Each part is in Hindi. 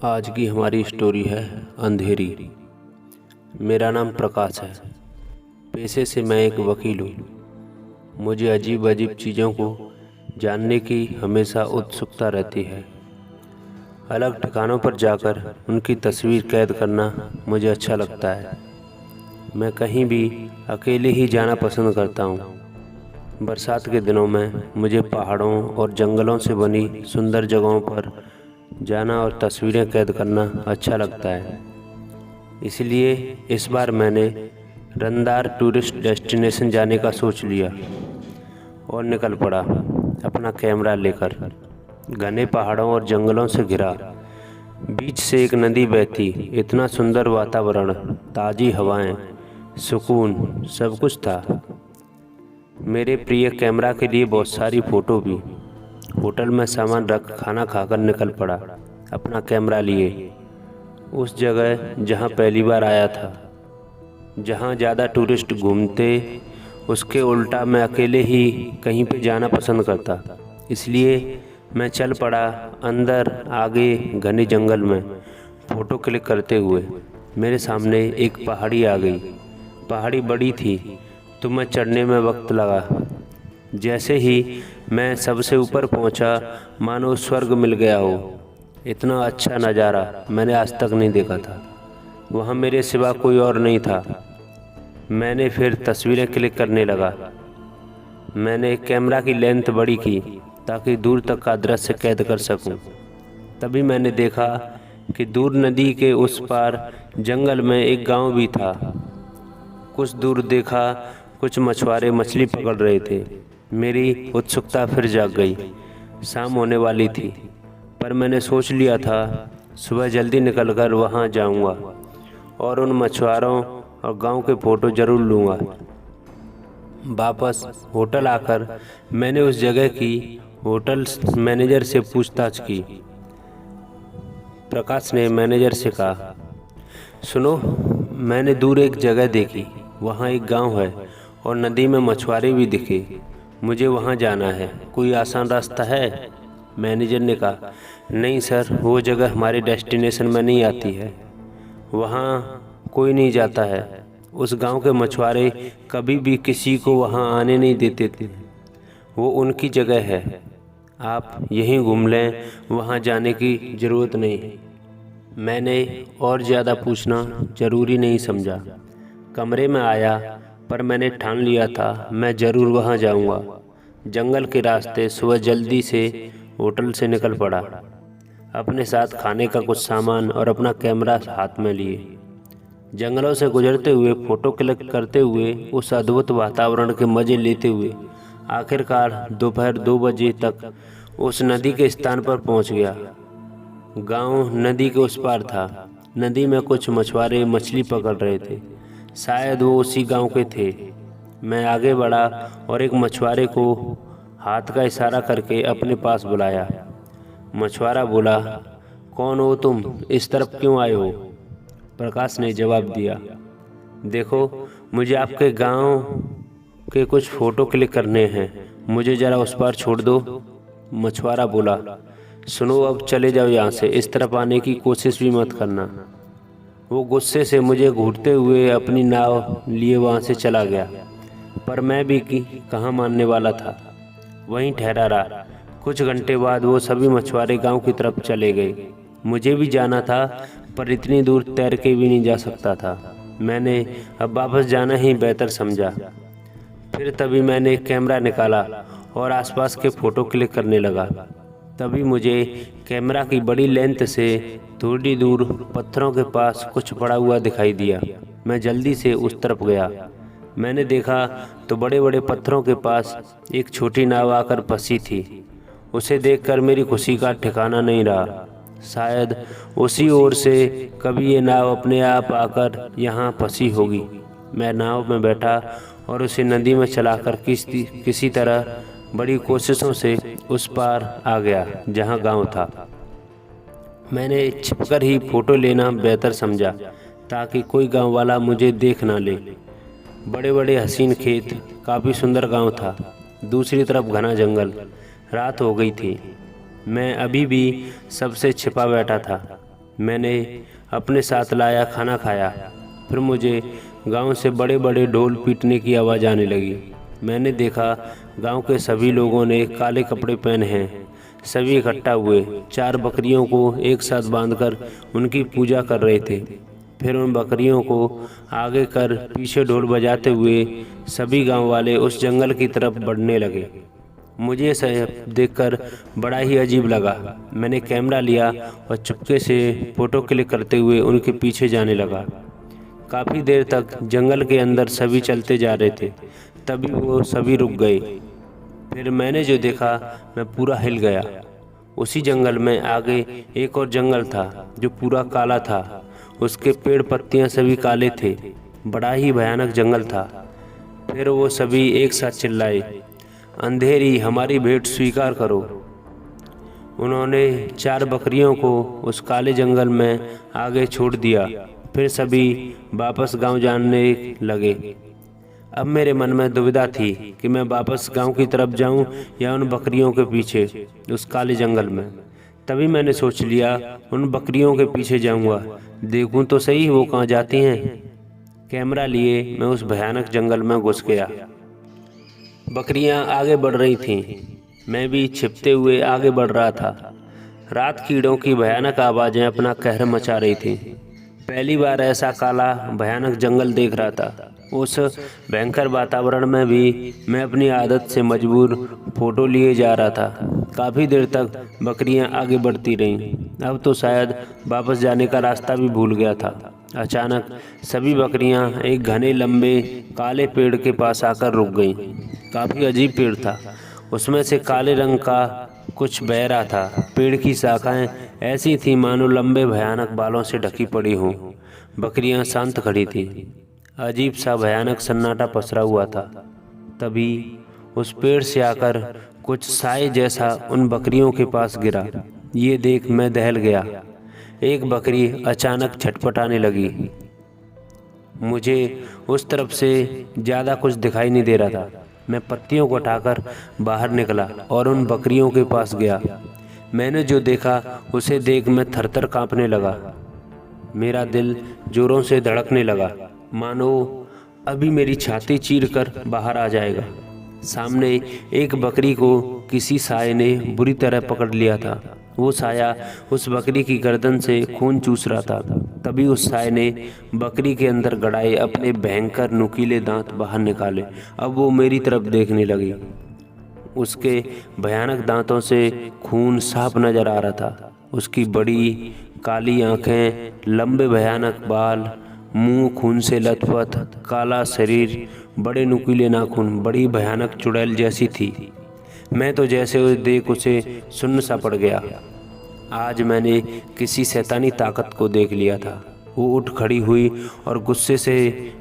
आज की हमारी स्टोरी है अंधेरी। मेरा नाम प्रकाश है। पेशे से मैं एक वकील हूँ। मुझे अजीब अजीब चीज़ों को जानने की हमेशा उत्सुकता रहती है। अलग ठिकानों पर जाकर उनकी तस्वीर कैद करना मुझे अच्छा लगता है। मैं कहीं भी अकेले ही जाना पसंद करता हूँ। बरसात के दिनों में मुझे पहाड़ों और जंगलों से बनी सुंदर जगहों पर जाना और तस्वीरें कैद करना अच्छा लगता है। इसलिए इस बार मैंने रंदार टूरिस्ट डेस्टिनेशन जाने का सोच लिया और निकल पड़ा अपना कैमरा लेकर। घने पहाड़ों और जंगलों से घिरा, बीच से एक नदी बहती, इतना सुंदर वातावरण, ताज़ी हवाएं, सुकून, सब कुछ था। मेरे प्रिय कैमरा के लिए बहुत सारी फ़ोटो भी। होटल में सामान रख खाना खाकर निकल पड़ा अपना कैमरा लिए उस जगह जहां पहली बार आया था, जहां ज़्यादा टूरिस्ट घूमते। उसके उल्टा मैं अकेले ही कहीं पे जाना पसंद करता। इसलिए मैं चल पड़ा अंदर आगे घने जंगल में फ़ोटो क्लिक करते हुए। मेरे सामने एक पहाड़ी आ गई। पहाड़ी बड़ी थी तो मैं चढ़ने में वक्त लगा। जैसे ही मैं सबसे ऊपर पहुंचा, मानो स्वर्ग मिल गया हो। इतना अच्छा नज़ारा मैंने आज तक नहीं देखा था। वहाँ मेरे सिवा कोई और नहीं था। मैंने फिर तस्वीरें क्लिक करने लगा। मैंने कैमरा की लेंथ बड़ी की ताकि दूर तक का दृश्य कैद कर सकूं। तभी मैंने देखा कि दूर नदी के उस पार जंगल में एक गांव भी था। कुछ दूर देखा कुछ मछुआरे मछली पकड़ रहे थे। मेरी उत्सुकता फिर जाग गई। शाम होने वाली थी, पर मैंने सोच लिया था सुबह जल्दी निकलकर वहां जाऊंगा और उन मछुआरों और गांव के फ़ोटो ज़रूर लूँगा। वापस होटल आकर मैंने उस जगह की होटल मैनेजर से पूछताछ की। प्रकाश ने मैनेजर से कहा, सुनो, मैंने दूर एक जगह देखी। वहाँ एक गांव है और नदी में मछुआरे भी दिखे। मुझे वहाँ जाना है। कोई आसान रास्ता है? मैनेजर ने कहा, नहीं सर, वो जगह हमारे डेस्टिनेशन में नहीं आती है। वहाँ कोई नहीं जाता है। उस गांव के मछुआरे कभी भी किसी को वहाँ आने नहीं देते थे। वो उनकी जगह है। आप यहीं घूम लें, वहाँ जाने की ज़रूरत नहीं है। मैंने और ज़्यादा पूछना ज़रूरी नहीं समझा। कमरे में आया, पर मैंने ठान लिया था मैं ज़रूर वहाँ जाऊँगा। जंगल के रास्ते सुबह जल्दी से होटल से निकल पड़ा, अपने साथ खाने का कुछ सामान और अपना कैमरा हाथ में लिए। जंगलों से गुजरते हुए फ़ोटो क्लिक करते हुए, उस अद्भुत वातावरण के मज़े लेते हुए आखिरकार दोपहर 2 बजे तक उस नदी के स्थान पर पहुँच गया। गांव नदी के उस पार था। नदी में कुछ मछुआरे मछली पकड़ रहे थे। शायद वो उसी गांव के थे। मैं आगे बढ़ा और एक मछुआरे को हाथ का इशारा करके अपने पास बुलाया। मछुआरा बोला, कौन हो तुम? इस तरफ क्यों आए हो? प्रकाश ने जवाब दिया, देखो, मुझे आपके गांव के कुछ फ़ोटो क्लिक करने हैं। मुझे ज़रा उस पार छोड़ दो। मछुआरा बोला, सुनो, अब चले जाओ यहाँ से। इस तरफ आने की कोशिश भी मत करना। वो गुस्से से मुझे घूरते हुए अपनी नाव लिए वहाँ से चला गया, पर मैं भी कहाँ मानने वाला था। वहीं ठहरा रहा। कुछ घंटे बाद वो सभी मछुआरे गांव की तरफ चले गए। मुझे भी जाना था, पर इतनी दूर तैर के भी नहीं जा सकता था। मैंने अब वापस जाना ही बेहतर समझा। फिर तभी मैंने कैमरा निकाला और आसपास के फ़ोटो क्लिक करने लगा। तभी मुझे कैमरा की बड़ी लेंथ से थोड़ी दूर पत्थरों के पास कुछ पड़ा हुआ दिखाई दिया। मैं जल्दी से उस तरफ गया। मैंने देखा तो बड़े बड़े पत्थरों के पास एक छोटी नाव आकर फंसी थी। उसे देखकर मेरी खुशी का ठिकाना नहीं रहा। शायद उसी ओर से कभी ये नाव अपने आप आकर यहाँ फंसी होगी। मैं नाव में बैठा और उसे नदी में चलाकर किसी तरह बड़ी कोशिशों से उस पार आ गया जहाँ गांव था। मैंने छिपकर ही फ़ोटो लेना बेहतर समझा ताकि कोई गांव वाला मुझे देख ना ले। बड़े बड़े हसीन खेत, काफ़ी सुंदर गांव था। दूसरी तरफ घना जंगल। रात हो गई थी। मैं अभी भी सबसे छिपा बैठा था। मैंने अपने साथ लाया खाना खाया। फिर मुझे गांव से बड़े बड़े ढोल पीटने की आवाज़ आने लगी। मैंने देखा गांव के सभी लोगों ने काले कपड़े पहने हैं। सभी इकट्ठा हुए 4 बकरियों को एक साथ बांधकर उनकी पूजा कर रहे थे। फिर उन बकरियों को आगे कर पीछे ढोल बजाते हुए सभी गांव वाले उस जंगल की तरफ बढ़ने लगे। मुझे सब देखकर बड़ा ही अजीब लगा। मैंने कैमरा लिया और चुपके से फ़ोटो क्लिक करते हुए उनके पीछे जाने लगा। काफ़ी देर तक जंगल के अंदर सभी चलते जा रहे थे, तभी वो सभी रुक गए। फिर मैंने जो देखा मैं पूरा हिल गया। उसी जंगल में आगे एक और जंगल था जो पूरा काला था। उसके पेड़ पत्तियां सभी काले थे। बड़ा ही भयानक जंगल था। फिर वो सभी एक साथ चिल्लाए, अंधेरी हमारी भेंट स्वीकार करो। उन्होंने 4 बकरियों को उस काले जंगल में आगे छोड़ दिया। फिर सभी वापस गांव जाने लगे। अब मेरे मन में दुविधा थी कि मैं वापस गांव की तरफ जाऊं या उन बकरियों के पीछे उस काले जंगल में। तभी मैंने सोच लिया उन बकरियों के पीछे जाऊंगा, देखूं तो सही वो कहाँ जाती हैं। कैमरा लिए मैं उस भयानक जंगल में घुस गया। बकरियां आगे बढ़ रही थीं, मैं भी छिपते हुए आगे बढ़ रहा था। रात कीड़ों की भयानक आवाज़ें अपना कहर मचा रही थीं। पहली बार ऐसा काला भयानक जंगल देख रहा था। उस भयंकर वातावरण में भी मैं अपनी आदत से मजबूर फ़ोटो लिए जा रहा था। काफ़ी देर तक बकरियां आगे बढ़ती रहीं। अब तो शायद वापस जाने का रास्ता भी भूल गया था। अचानक सभी बकरियां एक घने लंबे काले पेड़ के पास आकर रुक गईं। काफ़ी अजीब पेड़ था। उसमें से काले रंग का कुछ बह रहा था। पेड़ की शाखाएं ऐसी थीं मानो लंबे भयानक बालों से ढकी पड़ी हों। बकरियां शांत खड़ी थीं। अजीब सा भयानक सन्नाटा पसरा हुआ था। तभी उस पेड़ से आकर कुछ साए जैसा उन बकरियों के पास गिरा। ये देख मैं दहल गया। एक बकरी अचानक छटपटाने लगी। मुझे उस तरफ से ज़्यादा कुछ दिखाई नहीं दे रहा था। मैं पत्तियों को हटाकर बाहर निकला और उन बकरियों के पास गया। मैंने जो देखा उसे देख मैं थरथर कांपने लगा। मेरा दिल जोरों से धड़कने लगा, मानो अभी मेरी छाती चीरकर बाहर आ जाएगा। सामने एक बकरी को किसी साए ने बुरी तरह पकड़ लिया था। वो साया उस बकरी की गर्दन से खून चूस रहा था। तभी उस साए ने बकरी के अंदर गड़ाए अपने भयंकर नुकीले दांत बाहर निकाले। अब वो मेरी तरफ देखने लगी। उसके भयानक दांतों से खून साफ नजर आ रहा था। उसकी बड़ी काली आंखें, लंबे भयानक बाल, मुंह खून से लथपथ, काला शरीर, बड़े नुकीले नाखून, बड़ी भयानक चुड़ैल जैसी थी। मैं तो जैसे उसे देख उसे सुन्न सा पड़ गया। आज मैंने किसी शैतानी ताकत को देख लिया था। वो उठ खड़ी हुई और गुस्से से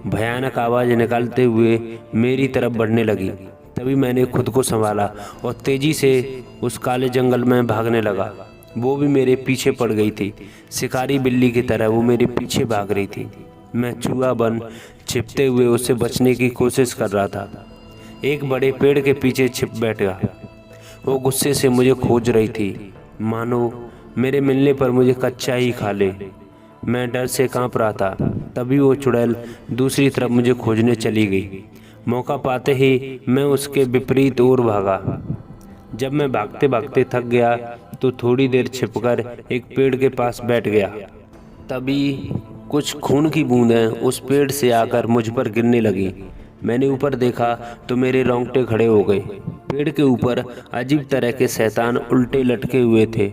भयानक आवाज़ निकालते हुए मेरी तरफ बढ़ने लगी। तभी मैंने खुद को संभाला और तेज़ी से उस काले जंगल में भागने लगा। वो भी मेरे पीछे पड़ गई थी। शिकारी बिल्ली की तरह वो मेरे पीछे भाग रही थी। मैं चूहा बन छिपते हुए उससे बचने की कोशिश कर रहा था। एक बड़े पेड़ के पीछे छिप बैठा। वो गुस्से से मुझे खोज रही थी, मानो मेरे मिलने पर मुझे कच्चा ही खा ले। मैं डर से कांप रहा था। तभी वो चुड़ैल दूसरी तरफ मुझे खोजने चली गई। मौका पाते ही मैं उसके विपरीत ओर भागा। जब मैं भागते भागते थक गया तो थोड़ी देर छिपकर एक पेड़ के पास बैठ गया। तभी कुछ खून की बूंदें उस पेड़ से आकर मुझ पर गिरने लगी। मैंने ऊपर देखा तो मेरे रोंगटे खड़े हो गए। पेड़ के ऊपर अजीब तरह के शैतान उल्टे लटके हुए थे।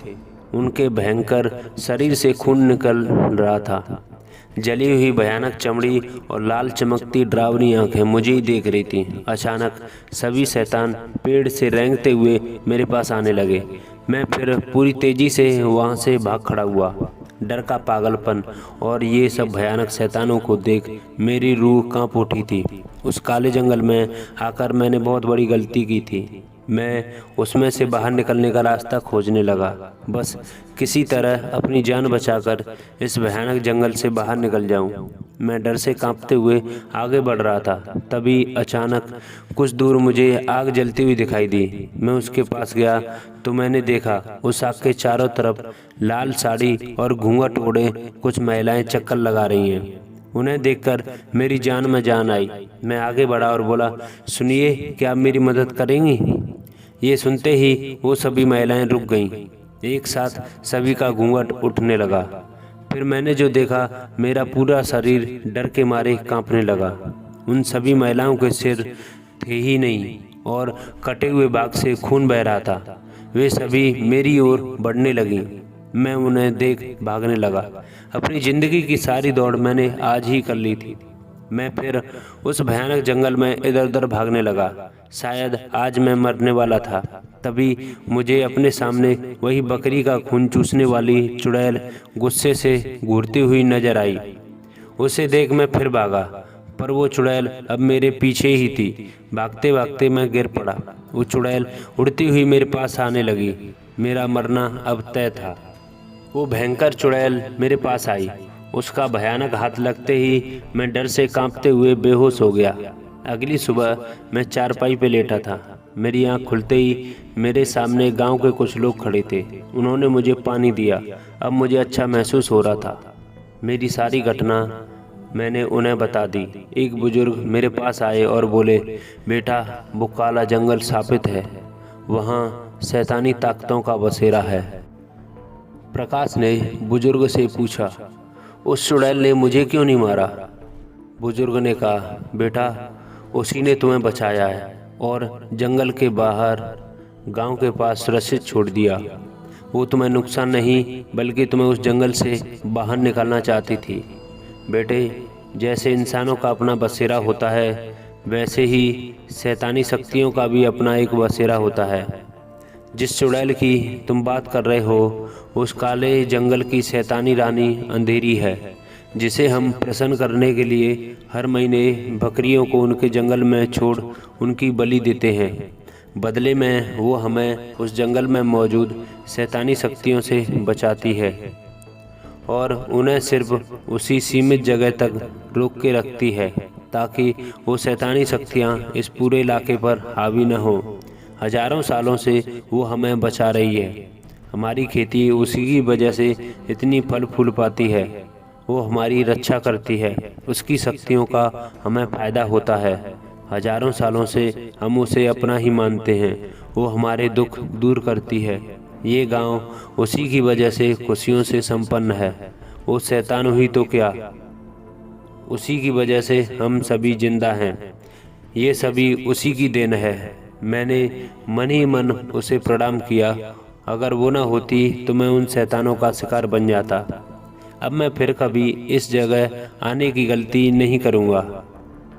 उनके भयंकर शरीर से खून निकल रहा था। जली हुई भयानक चमड़ी और लाल चमकती डरावनी आंखें मुझे ही देख रही थीं। अचानक सभी शैतान पेड़ से रेंगते हुए मेरे पास आने लगे। मैं फिर पूरी तेजी से वहां से भाग खड़ा हुआ। डर का पागलपन और ये सब भयानक शैतानों को देख मेरी रूह कांप उठी थी। उस काले जंगल में आकर मैंने बहुत बड़ी गलती की थी। मैं उसमें से बाहर निकलने का रास्ता खोजने लगा। बस किसी तरह अपनी जान बचाकर इस भयानक जंगल से बाहर निकल जाऊं। मैं डर से कांपते हुए आगे बढ़ रहा था। तभी अचानक कुछ दूर मुझे आग जलती हुई दिखाई दी। मैं उसके पास गया तो मैंने देखा उस आग के चारों तरफ लाल साड़ी और घूंघट ओढ़े कुछ महिलाएं चक्कर लगा रही हैं। उन्हें देखकर मेरी जान में जान आई। मैं आगे बढ़ा और बोला, सुनिए, क्या आप मेरी मदद करेंगी? ये सुनते ही वो सभी महिलाएं रुक गईं। एक साथ सभी का घूंघट उठने लगा। फिर मैंने जो देखा, मेरा पूरा शरीर डर के मारे कांपने लगा। उन सभी महिलाओं के सिर थे ही नहीं और कटे हुए बाग से खून बह रहा था। वे सभी मेरी ओर बढ़ने लगीं। मैं उन्हें देख भागने लगा। अपनी ज़िंदगी की सारी दौड़ मैंने आज ही कर ली थी। मैं फिर उस भयानक जंगल में इधर उधर भागने लगा। शायद आज मैं मरने वाला था। तभी मुझे अपने सामने वही बकरी का खून चूसने वाली चुड़ैल गुस्से से घूरती हुई नजर आई। उसे देख मैं फिर भागा, पर वो चुड़ैल अब मेरे पीछे ही थी। भागते भागते मैं गिर पड़ा। वो चुड़ैल उड़ती हुई मेरे पास आने लगी। मेरा मरना अब तय था। वो भयंकर चुड़ैल मेरे पास आई। उसका भयानक हाथ लगते ही मैं डर से कांपते हुए बेहोश हो गया। अगली सुबह मैं चारपाई पे लेटा था। मेरी आंख खुलते ही मेरे सामने गांव के कुछ लोग खड़े थे। उन्होंने मुझे पानी दिया। अब मुझे अच्छा महसूस हो रहा था। मेरी सारी घटना मैंने उन्हें बता दी। एक बुजुर्ग मेरे पास आए और बोले, बेटा, वो काला जंगल शापित है। वहाँ शैतानी ताकतों का बसेरा है। प्रकाश ने बुजुर्ग से पूछा, उस चुड़ैल ने मुझे क्यों नहीं मारा? बुजुर्ग ने कहा, बेटा, उसी ने तुम्हें बचाया है और जंगल के बाहर गांव के पास सुरक्षित छोड़ दिया। वो तुम्हें नुकसान नहीं बल्कि तुम्हें उस जंगल से बाहर निकालना चाहती थी। बेटे, जैसे इंसानों का अपना बसेरा होता है, वैसे ही शैतानी शक्तियों का भी अपना एक बसेरा होता है। जिस चुड़ैल की तुम बात कर रहे हो, उस काले जंगल की शैतानी रानी अंधेरी है, जिसे हम प्रसन्न करने के लिए हर महीने बकरियों को उनके जंगल में छोड़ उनकी बलि देते हैं। बदले में वो हमें उस जंगल में मौजूद शैतानी शक्तियों से बचाती है और उन्हें सिर्फ उसी सीमित जगह तक रोक के रखती है ताकि वो शैतानी शक्तियाँ इस पूरे इलाके पर हावी न हो। हजारों सालों से वो हमें बचा रही है। हमारी खेती उसी की वजह से इतनी फल फूल पाती है। वो हमारी रक्षा करती है। उसकी शक्तियों का हमें फ़ायदा होता है। हजारों सालों से हम उसे अपना ही मानते हैं। वो हमारे दुख दूर करती है। ये गांव उसी की वजह से खुशियों से संपन्न है। वो शैतान हुई तो क्या, उसी की वजह से हम सभी जिंदा हैं। ये सभी उसी की देन है। मैंने मन ही मन उसे प्रणाम किया। अगर वो ना होती तो मैं उन शैतानों का शिकार बन जाता। अब मैं फिर कभी इस जगह आने की गलती नहीं करूँगा।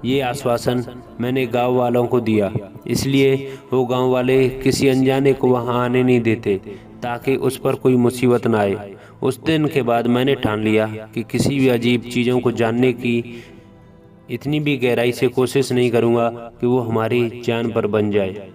ये आश्वासन मैंने गांव वालों को दिया। इसलिए वो गांव वाले किसी अनजाने को वहां आने नहीं देते ताकि उस पर कोई मुसीबत ना आए। उस दिन के बाद मैंने ठान लिया कि किसी भी अजीब चीज़ों को जानने की इतनी भी गहराई से कोशिश नहीं करूँगा कि वो हमारी जान पर बन जाए।